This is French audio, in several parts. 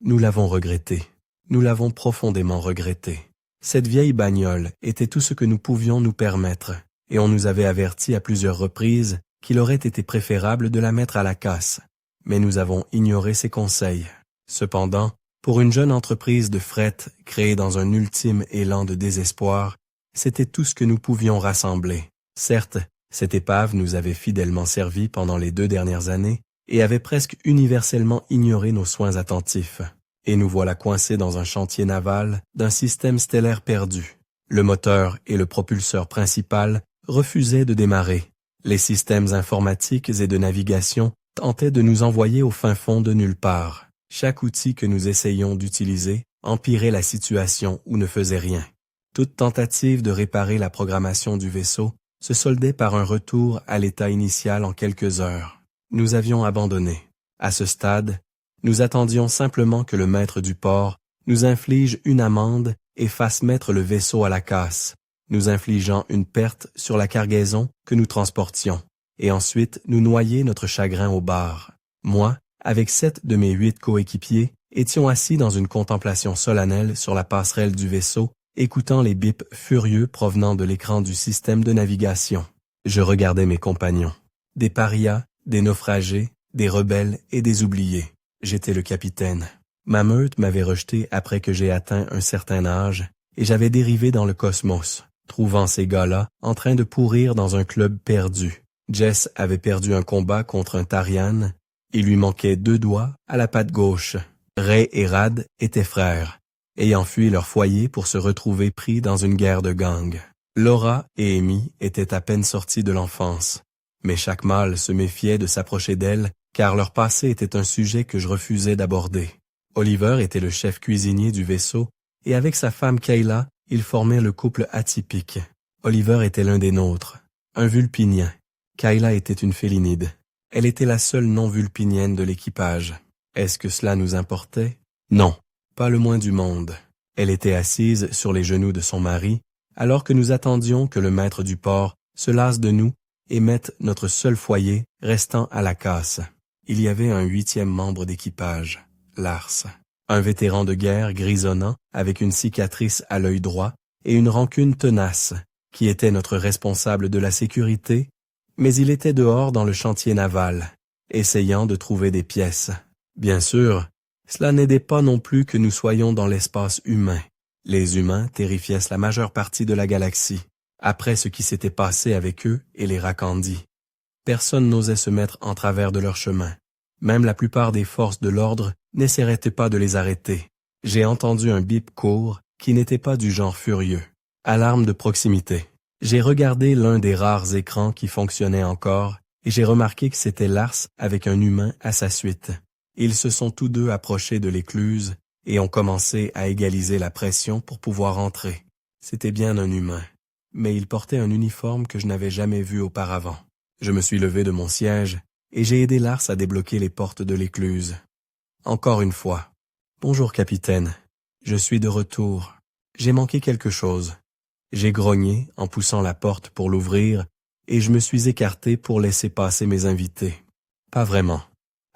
Nous l'avons regretté. Nous l'avons profondément regretté. Cette vieille bagnole était tout ce que nous pouvions nous permettre, et on nous avait averti à plusieurs reprises qu'il aurait été préférable de la mettre à la casse. Mais nous avons ignoré ces conseils. Cependant, pour une jeune entreprise de fret créée dans un ultime élan de désespoir, c'était tout ce que nous pouvions rassembler. Certes, cette épave nous avait fidèlement servi pendant les 2 dernières années et avait presque universellement ignoré nos soins attentifs. Et nous voilà coincés dans un chantier naval d'un système stellaire perdu. Le moteur et le propulseur principal refusaient de démarrer. Les systèmes informatiques et de navigation tentaient de nous envoyer au fin fond de nulle part. Chaque outil que nous essayions d'utiliser empirait la situation ou ne faisait rien. Toute tentative de réparer la programmation du vaisseau se soldait par un retour à l'état initial en quelques heures. Nous avions abandonné. À ce stade, nous attendions simplement que le maître du port nous inflige une amende et fasse mettre le vaisseau à la casse, nous infligeant une perte sur la cargaison que nous transportions, et ensuite nous noyer notre chagrin au bar. Moi, avec 7 de mes 8 coéquipiers, étions assis dans une contemplation solennelle sur la passerelle du vaisseau, écoutant les bips furieux provenant de l'écran du système de navigation. Je regardais mes compagnons. Des parias, des naufragés, des rebelles et des oubliés. J'étais le capitaine. Ma meute m'avait rejeté après que j'ai atteint un certain âge, et j'avais dérivé dans le cosmos, trouvant ces gars-là en train de pourrir dans un club perdu. Jess avait perdu un combat contre un Tarian. Il lui manquait 2 doigts à la patte gauche. Ray et Rad étaient frères, ayant fui leur foyer pour se retrouver pris dans une guerre de gang. Laura et Amy étaient à peine sorties de l'enfance, mais chaque mâle se méfiait de s'approcher d'elles car leur passé était un sujet que je refusais d'aborder. Oliver était le chef cuisinier du vaisseau et avec sa femme Kayla, ils formaient le couple atypique. Oliver était l'un des nôtres, un vulpinien. Kayla était une félinide. Elle était la seule non-vulpinienne de l'équipage. Est-ce que cela nous importait? Non, pas le moins du monde. Elle était assise sur les genoux de son mari, alors que nous attendions que le maître du port se lasse de nous et mette notre seul foyer restant à la casse. Il y avait un 8e membre d'équipage, Lars, un vétéran de guerre grisonnant avec une cicatrice à l'œil droit et une rancune tenace, qui était notre responsable de la sécurité, mais il était dehors dans le chantier naval, essayant de trouver des pièces. Bien sûr, cela n'aidait pas non plus que nous soyons dans l'espace humain. Les humains terrifiaient la majeure partie de la galaxie, après ce qui s'était passé avec eux et les Rakandi. Personne n'osait se mettre en travers de leur chemin. Même la plupart des forces de l'ordre n'essaieraient pas de les arrêter. J'ai entendu un bip court qui n'était pas du genre furieux. Alarme de proximité. J'ai regardé l'un des rares écrans qui fonctionnait encore et j'ai remarqué que c'était Lars avec un humain à sa suite. Ils se sont tous deux approchés de l'écluse et ont commencé à égaliser la pression pour pouvoir entrer. C'était bien un humain, mais il portait un uniforme que je n'avais jamais vu auparavant. Je me suis levé de mon siège et j'ai aidé Lars à débloquer les portes de l'écluse. Encore une fois. Bonjour, capitaine. Je suis de retour. J'ai manqué quelque chose. J'ai grogné en poussant la porte pour l'ouvrir et je me suis écarté pour laisser passer mes invités. Pas vraiment.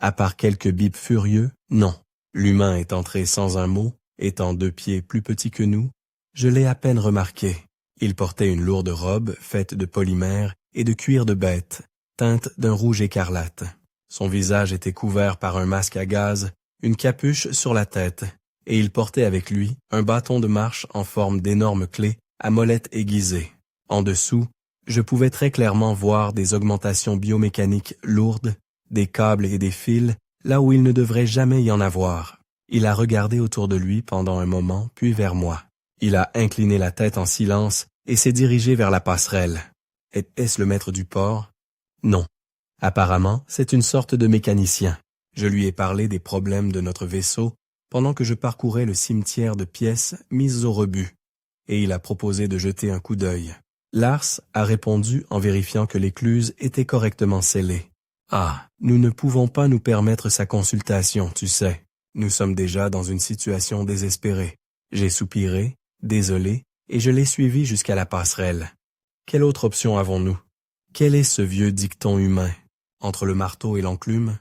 À part quelques bips furieux, non. L'humain est entré sans un mot, étant 2 pieds plus petit que nous. Je l'ai à peine remarqué. Il portait une lourde robe faite de polymère et de cuir de bête, teinte d'un rouge écarlate. Son visage était couvert par un masque à gaz, une capuche sur la tête, et il portait avec lui un bâton de marche en forme d'énorme clé à molette aiguisée. En dessous, je pouvais très clairement voir des augmentations biomécaniques lourdes, des câbles et des fils, là où il ne devrait jamais y en avoir. Il a regardé autour de lui pendant un moment, puis vers moi. Il a incliné la tête en silence et s'est dirigé vers la passerelle. Est-ce le maître du port? Non. Apparemment, c'est une sorte de mécanicien. Je lui ai parlé des problèmes de notre vaisseau pendant que je parcourais le cimetière de pièces mises au rebut, et il a proposé de jeter un coup d'œil. Lars a répondu en vérifiant que l'écluse était correctement scellée. Ah, nous ne pouvons pas nous permettre sa consultation, tu sais. Nous sommes déjà dans une situation désespérée. J'ai soupiré, désolé, et je l'ai suivi jusqu'à la passerelle. Quelle autre option avons-nous? Quel est ce vieux dicton humain? Entre le marteau et l'enclume?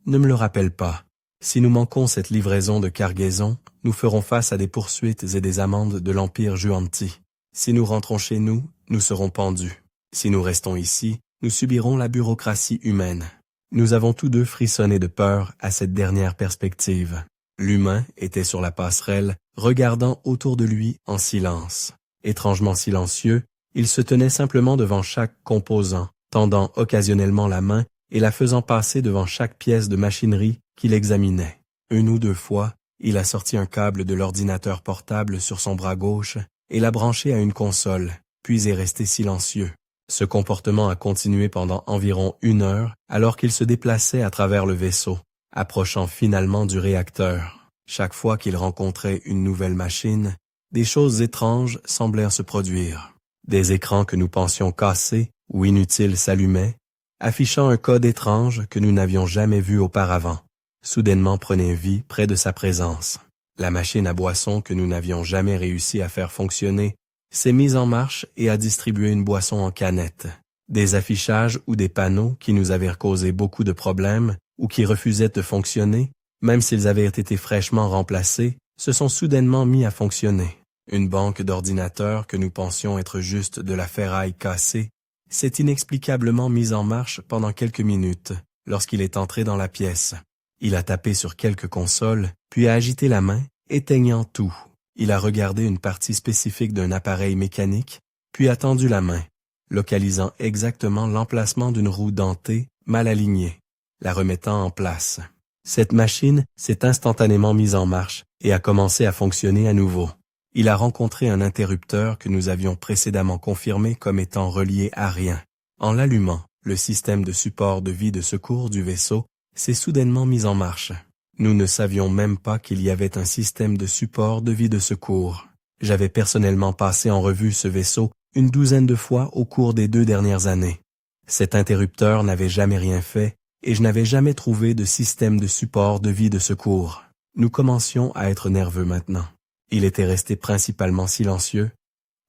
Ne me le rappelle pas. Si nous manquons cette livraison de cargaison, nous ferons face à des poursuites et des amendes de l'Empire Juanti. Si nous rentrons chez nous, nous serons pendus. Si nous restons ici, nous subirons la bureaucratie humaine. Nous avons tous deux frissonné de peur à cette dernière perspective. L'humain était sur la passerelle, regardant autour de lui en silence. Étrangement silencieux, il se tenait simplement devant chaque composant, tendant occasionnellement la main et la faisant passer devant chaque pièce de machinerie qu'il examinait. Une ou deux fois, il a sorti un câble de l'ordinateur portable sur son bras gauche et l'a branché à une console, puis est resté silencieux. Ce comportement a continué pendant environ 1 heure alors qu'il se déplaçait à travers le vaisseau, approchant finalement du réacteur. Chaque fois qu'il rencontrait une nouvelle machine, des choses étranges semblèrent se produire. Des écrans que nous pensions cassés ou inutiles s'allumaient, affichant un code étrange que nous n'avions jamais vu auparavant. Soudainement prenait vie près de sa présence. La machine à boisson que nous n'avions jamais réussi à faire fonctionner s'est mise en marche et a distribué une boisson en canette. Des affichages ou des panneaux qui nous avaient causé beaucoup de problèmes ou qui refusaient de fonctionner, même s'ils avaient été fraîchement remplacés, se sont soudainement mis à fonctionner. Une banque d'ordinateurs que nous pensions être juste de la ferraille cassée s'est inexplicablement mise en marche pendant quelques minutes lorsqu'il est entré dans la pièce. Il a tapé sur quelques consoles, puis a agité la main, éteignant tout. Il a regardé une partie spécifique d'un appareil mécanique, puis a tendu la main, localisant exactement l'emplacement d'une roue dentée mal alignée, la remettant en place. Cette machine s'est instantanément mise en marche et a commencé à fonctionner à nouveau. Il a rencontré un interrupteur que nous avions précédemment confirmé comme étant relié à rien. En l'allumant, le système de support de vie de secours du vaisseau s'est soudainement mis en marche. Nous ne savions même pas qu'il y avait un système de support de vie de secours. J'avais personnellement passé en revue ce vaisseau 12 de fois au cours des 2 dernières années. Cet interrupteur n'avait jamais rien fait et je n'avais jamais trouvé de système de support de vie de secours. Nous commencions à être nerveux maintenant. Il était resté principalement silencieux.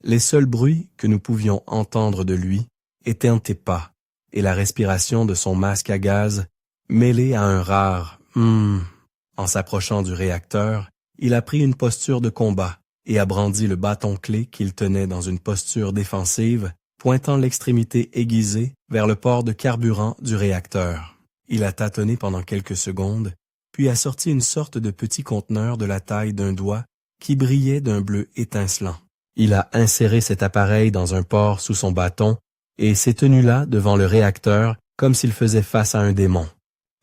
Les seuls bruits que nous pouvions entendre de lui étaient tes pas et la respiration de son masque à gaz mêlé à un rare « En s'approchant du réacteur, il a pris une posture de combat et a brandi le bâton-clé qu'il tenait dans une posture défensive, pointant l'extrémité aiguisée vers le port de carburant du réacteur. Il a tâtonné pendant quelques secondes, puis a sorti une sorte de petit conteneur de la taille d'un doigt qui brillait d'un bleu étincelant. Il a inséré cet appareil dans un port sous son bâton et s'est tenu là devant le réacteur comme s'il faisait face à un démon.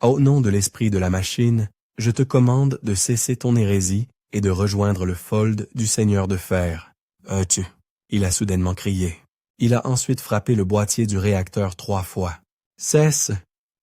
Au nom de l'esprit de la machine, je te commande de cesser ton hérésie et de rejoindre le fold du Seigneur de Fer. Il a soudainement crié. Il a ensuite frappé le boîtier du réacteur 3 fois. Cesse,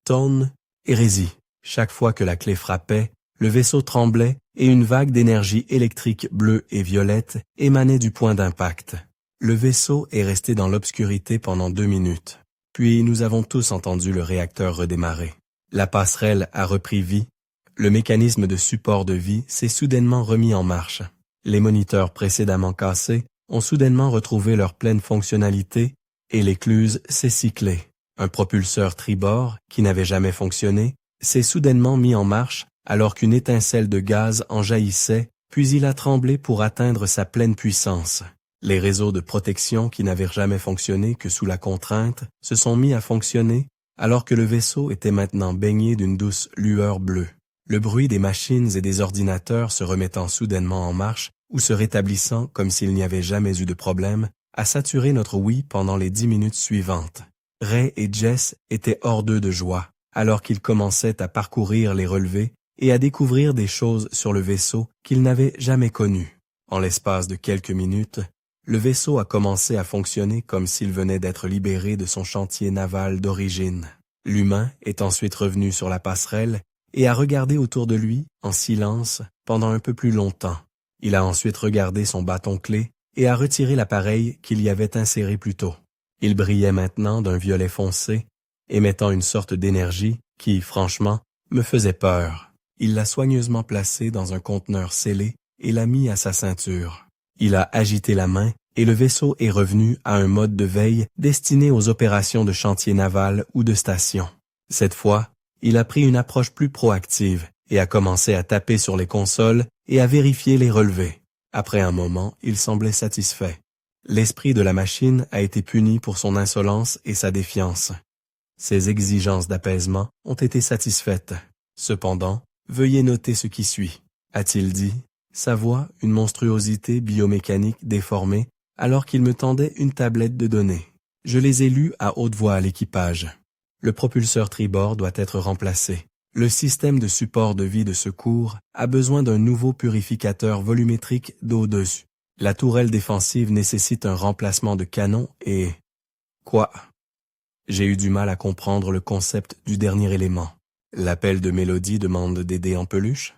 ton hérésie. Chaque fois que la clé frappait, le vaisseau tremblait et une vague d'énergie électrique bleue et violette émanait du point d'impact. Le vaisseau est resté dans l'obscurité pendant 2 minutes. Puis nous avons tous entendu le réacteur redémarrer. La passerelle a repris vie. Le mécanisme de support de vie s'est soudainement remis en marche. Les moniteurs précédemment cassés ont soudainement retrouvé leur pleine fonctionnalité et l'écluse s'est cyclée. Un propulseur tribord, qui n'avait jamais fonctionné, s'est soudainement mis en marche alors qu'une étincelle de gaz en jaillissait, puis il a tremblé pour atteindre sa pleine puissance. Les réseaux de protection qui n'avaient jamais fonctionné que sous la contrainte se sont mis à fonctionner alors que le vaisseau était maintenant baigné d'une douce lueur bleue. Le bruit des machines et des ordinateurs se remettant soudainement en marche ou se rétablissant comme s'il n'y avait jamais eu de problème a saturé notre oui pendant les 10 minutes suivantes. Ray et Jess étaient hors d'eux de joie alors qu'ils commençaient à parcourir les relevés et à découvrir des choses sur le vaisseau qu'ils n'avaient jamais connues. En l'espace de quelques minutes, le vaisseau a commencé à fonctionner comme s'il venait d'être libéré de son chantier naval d'origine. L'humain est ensuite revenu sur la passerelle et a regardé autour de lui en silence pendant un peu plus longtemps. Il a ensuite regardé son bâton-clé et a retiré l'appareil qu'il y avait inséré plus tôt. Il brillait maintenant d'un violet foncé, émettant une sorte d'énergie qui, franchement, me faisait peur. Il l'a soigneusement placé dans un conteneur scellé et l'a mis à sa ceinture. Il a agité la main et le vaisseau est revenu à un mode de veille destiné aux opérations de chantier naval ou de station. Cette fois, il a pris une approche plus proactive et a commencé à taper sur les consoles et à vérifier les relevés. Après un moment, il semblait satisfait. L'esprit de la machine a été puni pour son insolence et sa défiance. Ses exigences d'apaisement ont été satisfaites. Cependant, veuillez noter ce qui suit, a-t-il dit, sa voix une monstruosité biomécanique déformée, alors qu'il me tendait une tablette de données. Je les ai lues à haute voix à l'équipage. Le propulseur tribord doit être remplacé. Le système de support de vie de secours a besoin d'un nouveau purificateur volumétrique d'eau dessus. La tourelle défensive nécessite un remplacement de canon et... Quoi? J'ai eu du mal à comprendre le concept du dernier élément. L'appel de Mélodie demande des dés en peluche?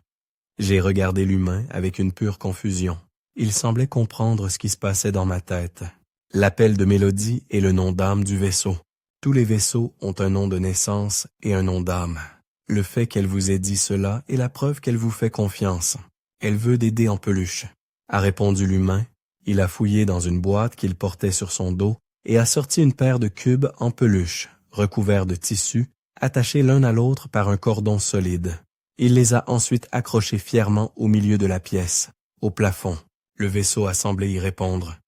J'ai regardé l'humain avec une pure confusion. Il semblait comprendre ce qui se passait dans ma tête. L'appel de Mélodie est le nom d'âme du vaisseau. Tous les vaisseaux ont un nom de naissance et un nom d'âme. Le fait qu'elle vous ait dit cela est la preuve qu'elle vous fait confiance. Elle veut des dés en peluche, a répondu l'humain. Il a fouillé dans une boîte qu'il portait sur son dos et a sorti une paire de cubes en peluche, recouverts de tissu, attachés l'un à l'autre par un cordon solide. Il les a ensuite accrochés fièrement au milieu de la pièce, au plafond. Le vaisseau a semblé y répondre.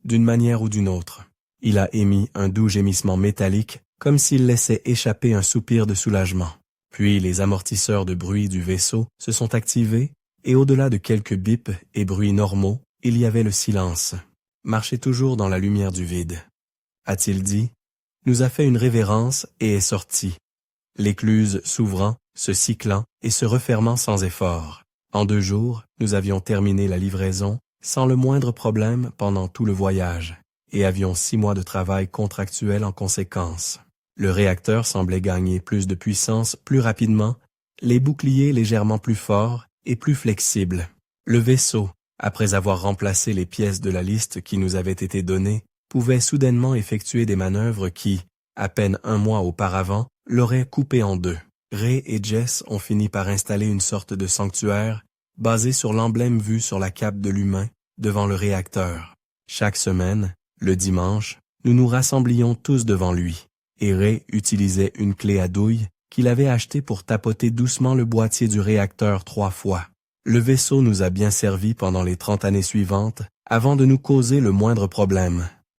D'une manière ou d'une autre, il a émis un doux gémissement métallique, comme s'il laissait échapper un soupir de soulagement. Puis les amortisseurs de bruit du vaisseau se sont activés et au-delà de quelques bips et bruits normaux, il y avait le silence. Marchez toujours dans la lumière du vide. A-t-il dit, nous a fait une révérence et est sorti. L'écluse s'ouvrant, se cyclant et se refermant sans effort. En 2 jours, nous avions terminé la livraison sans le moindre problème pendant tout le voyage et avions 6 mois de travail contractuel en conséquence. Le réacteur semblait gagner plus de puissance plus rapidement, les boucliers légèrement plus forts et plus flexibles. Le vaisseau, après avoir remplacé les pièces de la liste qui nous avait été donnée, pouvait soudainement effectuer des manœuvres qui, à peine 1 mois auparavant, l'auraient coupé en 2. Ray et Jess ont fini par installer une sorte de sanctuaire basé sur l'emblème vu sur la cape de l'humain devant le réacteur. Chaque semaine, le dimanche, nous nous rassemblions tous devant lui. Et Ray utilisait une clé à douille qu'il avait achetée pour tapoter doucement le boîtier du réacteur 3 fois. Le vaisseau nous a bien servi pendant les 30 années suivantes, avant de nous causer le moindre problème.